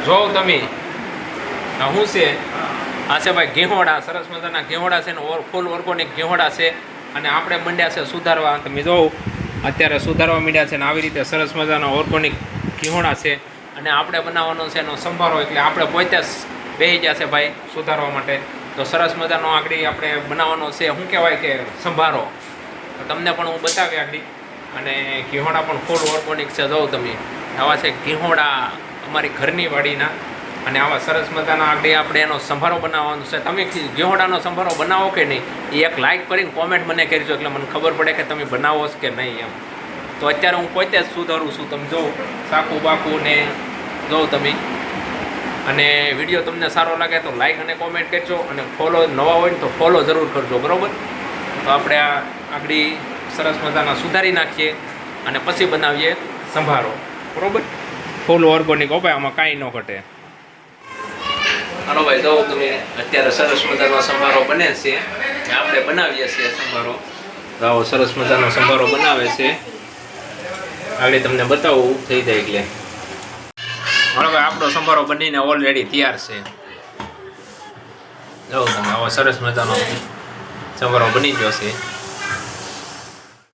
જો તમે શું છે આ છે ભાઈ ઘેહોડા, સરસ મજાના ઘેહોડા છે ને ફૂલ ઓર્ગોનિક ઘેહોડા છે. અને આપણે મંડ્યા છે સુધારવા. તમે જોવો અત્યારે સુધારવા માંડ્યા છે ને આવી રીતે સરસ મજાના ઓર્ગોનિક ઘેહોડા છે. અને આપણે બનાવવાનો છે એનો સંભારો, એટલે આપણે પોતે જ બેસી ગયા છે ભાઈ સુધારવા માટે. તો સરસ મજાનો આગળ આપણે બનાવવાનો છે શું કહેવાય કે સંભારો. તો તમને પણ હું બતાવી આગળ. અને ઘેહોડા પણ ફૂલ ઓર્ગોનિક છે. જોઉં તમે આવા છે ઘેહોડા અમારી ઘરની વાડીના. અને આવા સરસ મજાના આગળ આપણે એનો સંભારો બનાવવાનો છે. તમે ઘેહોડાનો સંભારો બનાવો કે નહીં એ એક લાઇક કરીને કોમેન્ટ મને કરજો, એટલે મને ખબર પડે કે તમે બનાવો છો કે નહીં એમ. તો અત્યારે હું પોતે જ સુધારું છું. તમે જો સાકું બાકું ને જોઉં તમે. અને વિડીયો તમને સારો લાગે તો લાઇક અને કોમેન્ટ કરજો. અને ફોલો નવા હોય ને તો ફોલો જરૂર કરજો, બરાબર. તો આપણે આ આગળ સરસ મજાના સુધારી નાખીએ અને પછી બનાવીએ સંભારો, બરાબર. ફૂલ ઓર્ગોનિક ભાઈ, આમાં કાંઈ ન ઘટે. હાલો ભાઈ, જો તમે અત્યારે સરસ મજાનો સંભારો બને છે. આપણે બનાવીએ છીએ સંભારો. આવો સરસ મજાનો સંભારો બનાવે છે. આગળ તમને બતાવું થઈ જાય એટલે. હાલો ભાઈ, આપણો સંભારો બનીને ઓલરેડી તૈયાર છે. જો તમે આવો સરસ મજાનો સંભારો બની ગયો છે.